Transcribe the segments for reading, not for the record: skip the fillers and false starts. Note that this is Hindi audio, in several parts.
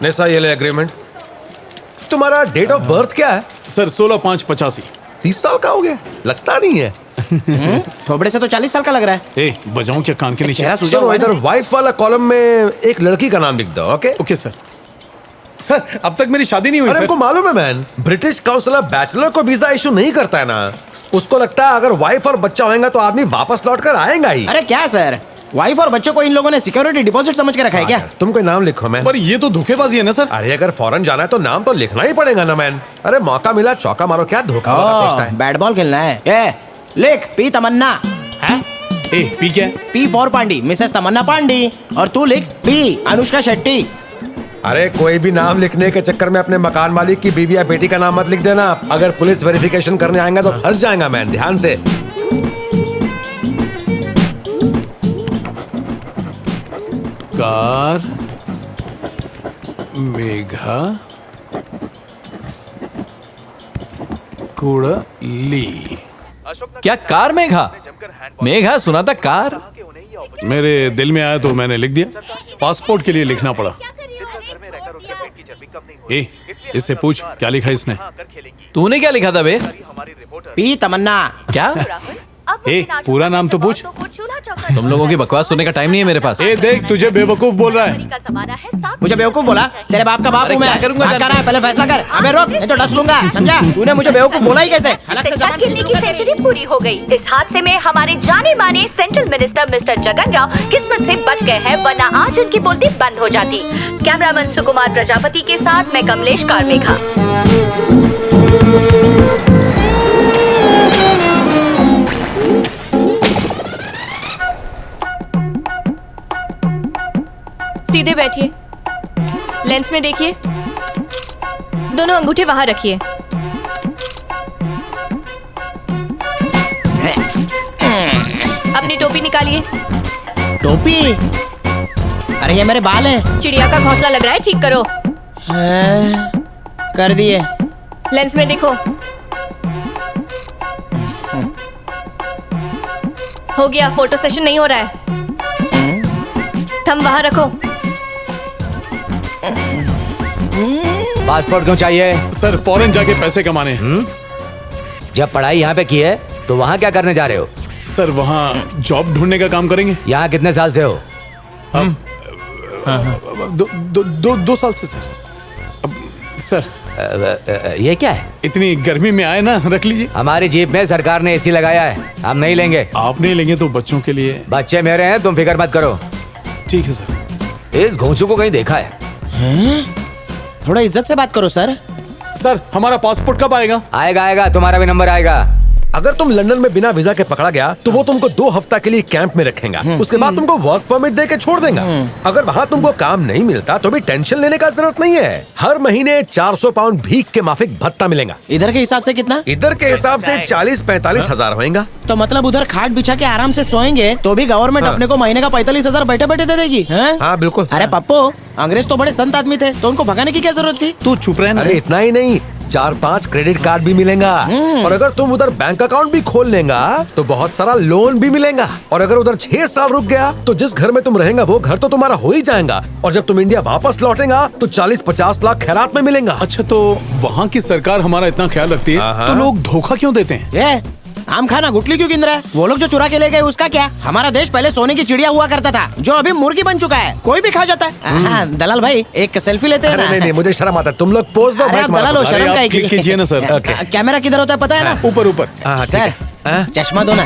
नैसा ये ले एग्रीमेंट। तुम्हारा डेट ऑफ बर्थ क्या है? सर 16/5/85। 30 साल का हो गया, लगता नहीं है। थोबड़े से तो 40 साल का लग रहा है। ए बजाऊं क्या कान के नीचे? चेहरा सूजा चलो हुआ है इधर ना। वाइफ वाला कॉलम में एक लड़की का नाम लिख दो। Okay okay sir. सर अब तक मेरी शादी नहीं हुई अरे सर। हमको मालूम है मैन, ब्रिटिश काउंसिलर बैचलर को वीजा इशू नहीं करता है ना। उसको लगता है अगर वाइफ और बच्चा होगा तो आदमी वापस लौट कर आएगा ही। अरे क्या सर, वाइफ और बच्चों को इन लोगों ने सिक्योरिटी डिपॉजिट समझ के रखा है क्या? तुम कोई नाम लिखो मैन। पर ये तो धोखेबाजी है ना सर। अरे अगर फॉरेन जाना है तो नाम तो लिखना ही पड़ेगा ना मैन। अरे मौका मिला चौका मारो, क्या धोखा सोचता है। बैट बॉल खेलना है। ए, लिख पी तमन्ना। हैं? ए पी क्या है? पी फॉर पांडी, मिसेस तमन्ना पांडी। और तू लिख पी अनुष्का शेट्टी। अरे कोई भी नाम लिखने के चक्कर में अपने मकान मालिक की बीवी या बेटी का नाम मत लिख देना। अगर पुलिस वेरिफिकेशन करने आएगा तो फंस जाएगा मैन, ध्यान से। कार मेघा कुड़ली। क्या कार मेघा? मेघा सुना था कार। मेरे दिल में आया तो मैंने लिख दिया। पासपोर्ट के लिए लिखना पड़ा। ए इससे पूछ क्या लिखा इसने। तूने क्या लिखा था बे? पी तमन्ना। क्या? ए पूरा नाम तो पूछ। तुम लोगों की बकवास सुनने का टाइम नहीं है मेरे पास। ए देख तुझे बेवकूफ बोल रहा है। मुझे बेवकूफ बोला? तेरे बाप का बाप अरे हूँ मैं। क्या करूंगा क्या जान? कर रहा है पहले फैसला कर। अबे रोक, नहीं तो डस लूंगा, समझा? तूने मुझे बेवकूफ बोला ही कैसे? अलग से जबान गिरने की सेंचुरी पूरी हो गई। इस हादसे में हमारे जाने माने central minister mister Jagan Rao किस्मत से बच गए हैं, वरना आज उनकी बोलती बंद हो जाती। कैमरामैन सुकुमार प्रजापति के साथ मैं कमलेश कारमेघा। सीधे बैठिए, लेंस में देखिए, दोनों अंगूठे वहां रखिए। अपनी टोपी निकालिए। टोपी? अरे ये मेरे बाल है। चिड़िया का घोंसला लग रहा है, ठीक करो। हाँ, कर दिए। लेंस में देखो। हो गया, फोटो सेशन नहीं हो रहा है। थंब वहां रखो। पासपोर्ट क्यों चाहिए? सर फॉरेन जाके पैसे कमाने। जब पढ़ाई यहाँ पे की है तो वहाँ क्या करने जा रहे हो? सर वहाँ जॉब ढूंढने का काम करेंगे। यहाँ कितने साल से हो? दो साल से सर। अब सर ये क्या है? इतनी गर्मी में आए ना, रख लीजिए। हमारी जीप में सरकार ने एसी लगाया है, हम नहीं लेंगे। आप नहीं लेंगे तो बच्चों के लिए। बच्चे मेरे हैं, तुम फिक्र मत करो। ठीक है सर। इस घोंचू को कहीं देखा है? थोड़ा इज्जत से बात करो सर। सर हमारा पासपोर्ट कब आएगा? आएगा आएगा, तुम्हारा भी नंबर आएगा। अगर तुम लंदन में बिना वीजा के पकड़ा गया तो वो तुमको 2 हफ्ता के लिए कैंप में रखेगा। उसके बाद तुमको वर्क परमिट दे के छोड़ देगा। अगर वहाँ तुमको काम नहीं मिलता तो भी टेंशन लेने का जरूरत नहीं है। हर महीने 400 पाउंड भीख के माफिक भत्ता मिलेगा। इधर के हिसाब से कितना? इधर के हिसाब से 40-45 हजार होएगा। तो मतलब उधर खाट बिछा के आराम से सोएंगे तो भी गवर्नमेंट अपने को महीने का 45 हजार बैठे बैठे दे देगी। हाँ बिल्कुल। अरे पप्पो, अंग्रेज तो बड़े संत आदमी थे, तो उनको भगाने की क्या जरूरत थी? तू चुप रहे ना। अरे इतना ही नहीं, 4-5 क्रेडिट कार्ड भी मिलेगा। और अगर तुम उधर बैंक अकाउंट भी खोल लेगा तो बहुत सारा लोन भी मिलेगा। और अगर उधर 6 साल रुक गया तो जिस घर में तुम रहेगा वो घर तो तुम्हारा हो ही जाएगा। और जब तुम इंडिया वापस लौटेगा तो 40-50 लाख खैरात में मिलेगा। अच्छा तो वहाँ की सरकार हमारा इतना ख्याल रखती है तो लोग धोखा क्यों देते हैं? ये आम खाना गुटली क्यों गिन रहा है? वो लोग जो चुरा के ले गए उसका क्या? हमारा देश पहले सोने की चिड़िया हुआ करता था, जो अभी मुर्गी बन चुका है, कोई भी खा जाता है। हाँ, दलाल भाई एक सेल्फी लेते हैं अरे ना? नहीं नहीं, मुझे शर्म आता है। तुम लोग पोज दो। अरे मैं आप तुम्हारा दलाल हो, पोज- शर्म आप का क्लिक कीजिए ना सर। कैमरा किधर होता है पता है ना? ऊपर ऊपर। हाँ, ठीक है। सर चश्मा दो ना।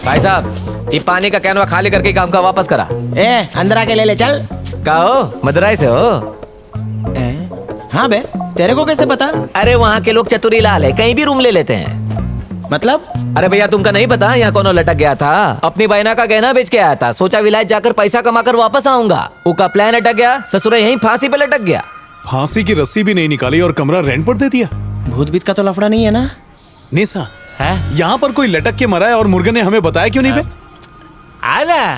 भाई साहब, ये पानी का कैनवा खाली करके काम का वापस करा। ए अंदर आके ले ले चल। का हो? मदुराई से हो? हाँ बे, तेरे को कैसे पता? अरे वहाँ के लोग चतुरी लाल है, कहीं भी रूम ले लेते हैं। मतलब? अरे भैया तुमका नहीं पता यहाँ कौन लटक गया था? अपनी बहना का गहना बेच के आया था, सोचा विलायत जाकर पैसा कमा कर वापस आऊंगा। उसका प्लान अटक गया, ससुरे यहीं फांसी पे लटक गया। फांसी की रस्सी भी नहीं निकाली और कमरा रेंट पर दे दिया। भूत बीत का तो लफड़ा नहीं है ना? निशा यहाँ पर कोई लटक के मरा है और मुर्गे ने हमें बताया क्यों नहीं बे? आला,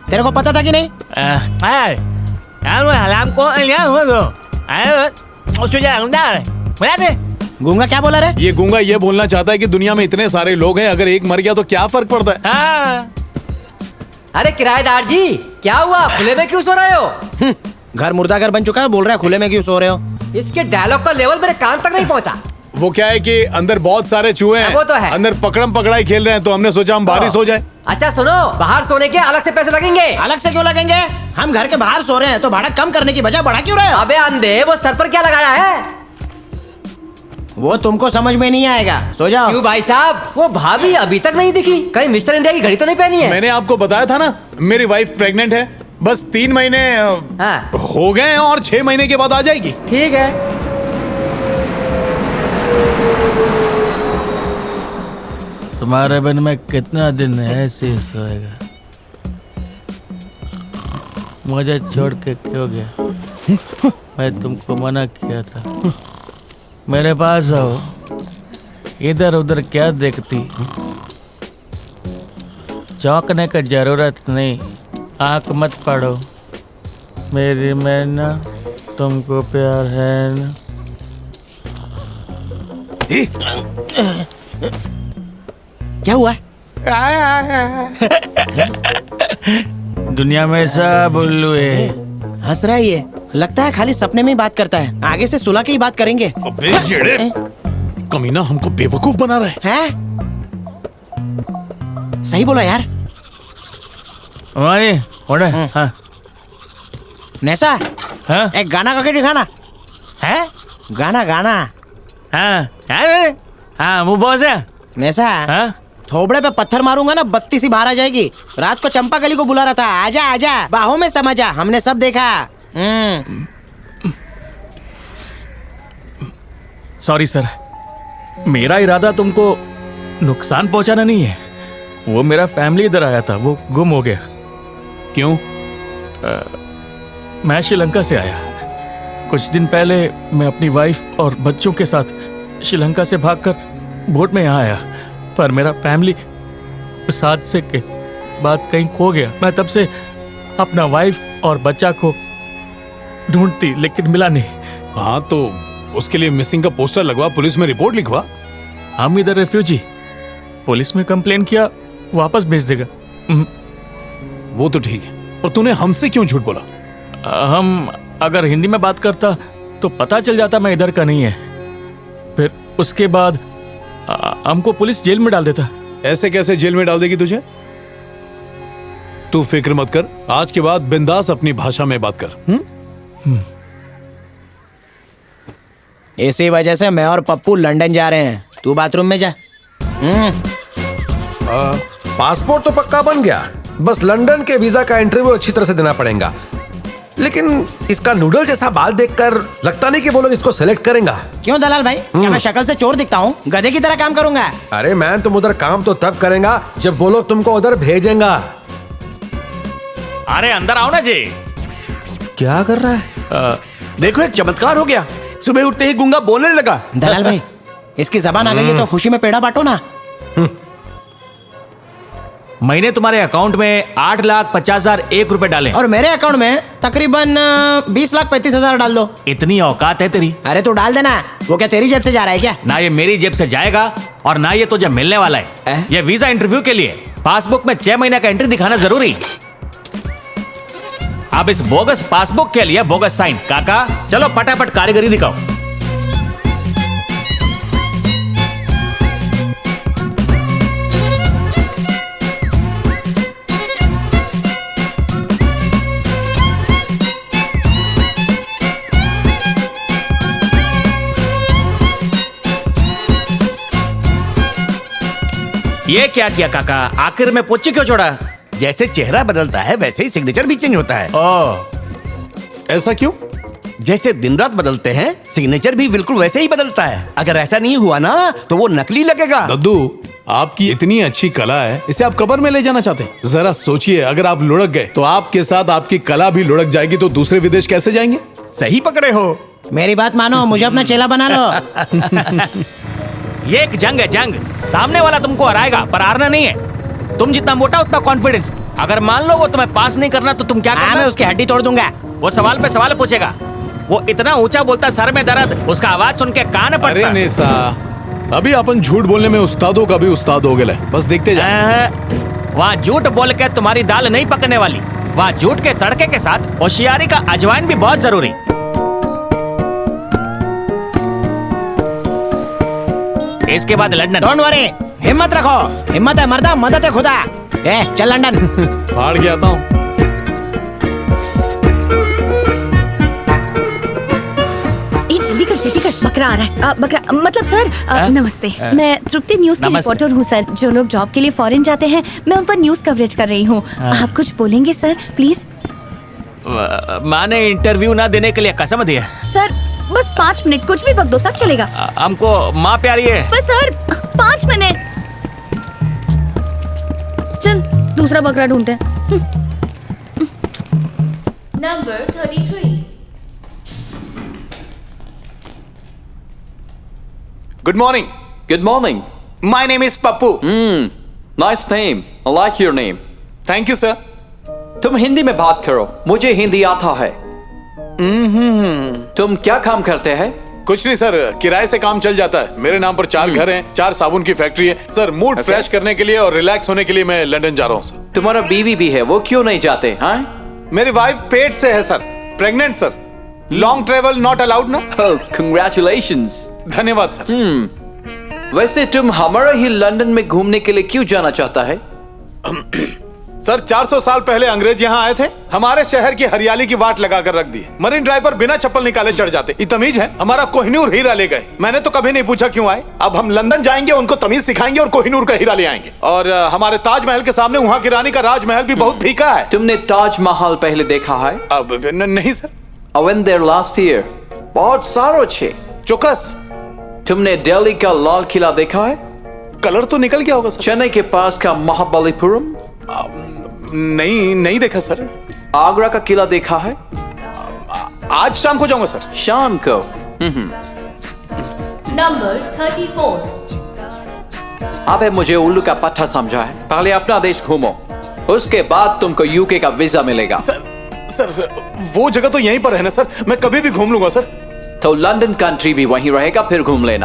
तेरे को पता था कि नहीं? गूंगा क्या बोला रे? ये गूंगा ये बोलना चाहता है कि दुनिया में इतने सारे लोग हैं, अगर एक मर गया तो क्या फर्क पड़ता है। अरे किराएदार जी, क्या हुआ? खुले में क्यों सो रहे हो? घर मुर्दाघर बन चुका है, बोल रहा है खुले में क्यों सो रहे हो? इसके डायलॉग का लेवल मेरे कान तक नहीं पहुंचा। वो क्या है कि अंदर बहुत सारे चूहे हैं, वो तो है। अंदर पकड़म पकड़ाई खेल रहे हैं, तो हमने सोचा हम बारिश हो जाए। अच्छा सुनो, बाहर सोने के अलग से पैसे लगेंगे। अलग से क्यों लगेंगे? हम घर के बाहर सो रहे हैं तो भाड़ा कम करने की बजाय बढ़ा क्यों रहे हो? अबे अंधे, वो सर पर क्या लगाया है? वो तुमको समझ में नहीं आएगा, सो जाओ। क्यों भाई साहब, वो भाभी अभी तक नहीं दिखी? कहीं मिस्टर इंडिया की घड़ी तो नहीं पहनी है? मैंने आपको बताया था ना, मेरी वाइफ प्रेग्नेंट है। बस 3 महीने हाँ। हो गए हैं और 6 महीने के बाद आ जाएगी। ठीक है। तुम्हारे बिन में कितना दिन ऐसे ही सोएगा? मुझे छोड़ के क्यों गया? मैं तुमको मना किया था। मेरे पास आओ, इधर उधर क्या देखती? चौंकने की जरूरत नहीं, आंख मत पड़ो। मेरी मैना, तुमको प्यार है ना? क्या हुआ? दुनिया में सब उल्लू है। हंस रहा है ये, लगता है खाली सपने में ही बात करता है। आगे से सुलह की ही बात करेंगे। अबे जेड़े, कमीना हमको बेवकूफ बना रहा है। हैं? सही बोला यार। हमारी ओढ़े, हाँ नैसा, हाँ एक गाना गा के दिखाना। है, गाना गाना। हाँ हाँ हाँ, वो बॉस है। नैसा, हाँ थोबड़े पे पत्थर मारूंगा ना, बत्ती सी बाहर आ जाएगी। रात को चंपा गली को बुला रहा था, आजा आजा, बाहों में समझा, हमने सब देखा। सॉरी सर, मेरा इरादा तुमको नुकसान पहुंचाना नहीं है। वो मेरा फैमिली इधर आया था, वो गुम हो गया। क्यों? मैं श्रीलंका से आया। कुछ दिन पहले मैं अपनी वाइफ और बच्चों के साथ श्रीलंका से भागकर बोट में यहाँ आया, पर मेरा फैमिली उस हादसे के बाद कहीं खो गया। मैं तब से अपना वाइफ और बच्चा को ढूंढती, लेकिन मिला नहीं। हाँ, तो उसके लिए मिसिंग का पोस्टर लगवा, पुलिस में रिपोर्ट लिखवा। हम इधर रेफ्यूजी, पुलिस में कंप्लेन किया, वापस भेज देगा। वो तो ठीक है, और तूने हमसे क्यों झूठ बोला? हम अगर हिंदी में बात करता तो पता चल जाता मैं इधर का नहीं है। फिर उसके बाद हमको पुलिस जेल में डाल देता। ऐसे कैसे जेल में डाल देगी तुझे? तू फिक्र मत कर, आज के बाद बिंदास अपनी भाषा में बात कर। इसी वजह से मैं और पप्पू लंदन जा रहे हैं। तू बाथरूम में जा। पासपोर्ट तो पक्का बन गया, बस लंदन के वीजा का इंटरव्यू अच्छी तरह से देना पड़ेगा। लेकिन इसका नूडल जैसा बाल देखकर लगता नहीं कि वो लोग इसको सेलेक्ट करेंगे। क्यों दलाल भाई, क्या मैं शक्ल से चोर दिखता हूँ? गधे की तरह काम करूंगा। अरे मैन, तुम उधर काम तो तब करेगा जब वो लोग तुमको उधर भेजेंगा। अरे अंदर आओ ना जी। क्या कर रहा है? देखो, एक चमत्कार हो गया। सुबह उठते ही गूंगा बोलने लगा। दलाल भाई, इसकी जबान आ गई है तो खुशी में पेड़ा बांटो ना। महीने तुम्हारे अकाउंट में 8,50,001 रुपए डाले, और मेरे अकाउंट में तकरीबन 20,35,000 डाल दो। इतनी औकात है तेरी? अरे तू डाल देना। वो क्या तेरी जेब से जा रहा है क्या? ना ये मेरी जेब से जाएगा और ना ये तुझे मिलने वाला है। ये वीजा इंटरव्यू के लिए पासबुक में 6 महीने का एंट्री दिखाना जरूरी। अब इस बोगस पासबुक के लिए बोगस साइन। काका चलो फटाफट कारीगरी दिखाओ। ये क्या किया काका? आखिर में पोची क्यों छोड़ा? जैसे चेहरा बदलता है वैसे ही सिग्नेचर भी चेंज होता है। ऐसा क्यों? जैसे दिन रात बदलते हैं, सिग्नेचर भी बिल्कुल वैसे ही बदलता है। अगर ऐसा नहीं हुआ ना तो वो नकली लगेगा। दद्दू, आपकी इतनी अच्छी कला है, इसे आप कब्र में ले जाना चाहते हैं? जरा सोचिए, अगर आप लुढ़क गए तो आपके साथ आपकी कला भी लुढ़क जाएगी, तो दूसरे विदेश कैसे जाएंगे? सही पकड़े हो। मेरी बात मानो, मुझे अपना चेला बना लो। ये एक जंग है, जंग। सामने वाला तुमको हराएगा, पर हारना नहीं है। तुम जितना मोटा उतना कॉन्फिडेंस। अगर मान लो वो तुम्हें पास नहीं करना तो तुम क्या करना? मैं उसकी हड्डी तोड़ दूंगा। वो सवाल पे सवाल पूछेगा। वो इतना ऊंचा बोलता, सर में दर्द, उसका आवाज सुन के कान पड़ता। अरे नेसा, अभी अपन झूठ बोलने में उस्तादों का भी उस्ताद हो गए, बस देखते जाए। वहाँ झूठ बोल के तुम्हारी दाल नहीं पकने वाली। वहाँ झूठ के तड़के के साथ होशियारी का अजवाइन भी बहुत जरूरी। इसके बाद लंदन। डोंट वरी, हिम्मत रखो, हिम्मत है मर्दा, मदद है खुदा। चल लंदन। फाड़ के आता हूँ। जल्दी कर, बकरा आ रहा है। बकरा मतलब सर, नमस्ते। मैं तृप्ति न्यूज की नमस्ते। रिपोर्टर हूँ सर। जो लोग जॉब के लिए फॉरेन जाते हैं, मैं उन पर न्यूज कवरेज कर रही हूँ। आप कुछ बोलेंगे सर, प्लीज? मैंने इंटरव्यू ना देने के लिए कसम दी है। सर बस 5 मिनट, कुछ भी बक दो, सब चलेगा। हमको माँ प्यारी है। बस सर 5 मिनट। चल दूसरा बकरा ढूंढते हैं। Number 33। Good morning. Good morning. My name is Pappu. Nice name, I like your name. Thank you sir. तुम हिंदी में बात करो, मुझे हिंदी आता है। तुम क्या काम करते हैं? कुछ नहीं सर, किराए से काम चल जाता है। मेरे नाम पर 4 घर हैं, 4 साबुन की फैक्ट्री है। सर मूड फ्रेश करने के लिए और रिलैक्स होने के लिए मैं लंदन जा रहा हूँ सर। तुम्हारा बीवी भी है, वो क्यों नहीं जाते? हाँ, मेरी वाइफ पेट से है sir, pregnant sir. Long travel not allowed ना। कंग्रेचुलेशंस। धन्यवाद सर। वैसे तुम हमारा ही लंदन में घूमने के लिए क्यों जाना चाहता है? सर 400 साल पहले अंग्रेज यहाँ आए थे, हमारे शहर की हरियाली की वाट लगा कर रख दी। मरीन ड्राइव पर बिना चप्पल निकाले चढ़ जाते। ये तमीज है? हमारा कोहिनूर हीरा ले गए। मैंने तो कभी नहीं पूछा क्यों आए। अब हम लंदन जाएंगे, उनको तमीज सिखाएंगे और कोहिनूर का हीरा ले आएंगे। और हमारे ताजमहल के सामने वहाँ की रानी का राजमहल भी बहुत फीका है। तुमने ताजमहल पहले देखा है? अब नहीं sir. I went there last year. बहुत सारो छे। चौकस। तुमने दिल्ली का लाल किला देखा है? कलर तो निकल गया होगा सर। चेन्नई के पास का महाबलीपुरम? नहीं देखा सर। आगरा का किला देखा है? आज शाम को जाऊंगा सर। शाम को। नंबर 34। अबे मुझे उल्लू का पट्टा समझा है। पहले अपना देश घूमो, उसके बाद तुमको यूके का वीजा मिलेगा। सर वो जगह तो यहीं पर है ना सर, मैं कभी भी घूम लूंगा सर। तो लंदन कंट्री भी वहीं रहेगा, फिर घूम लेना।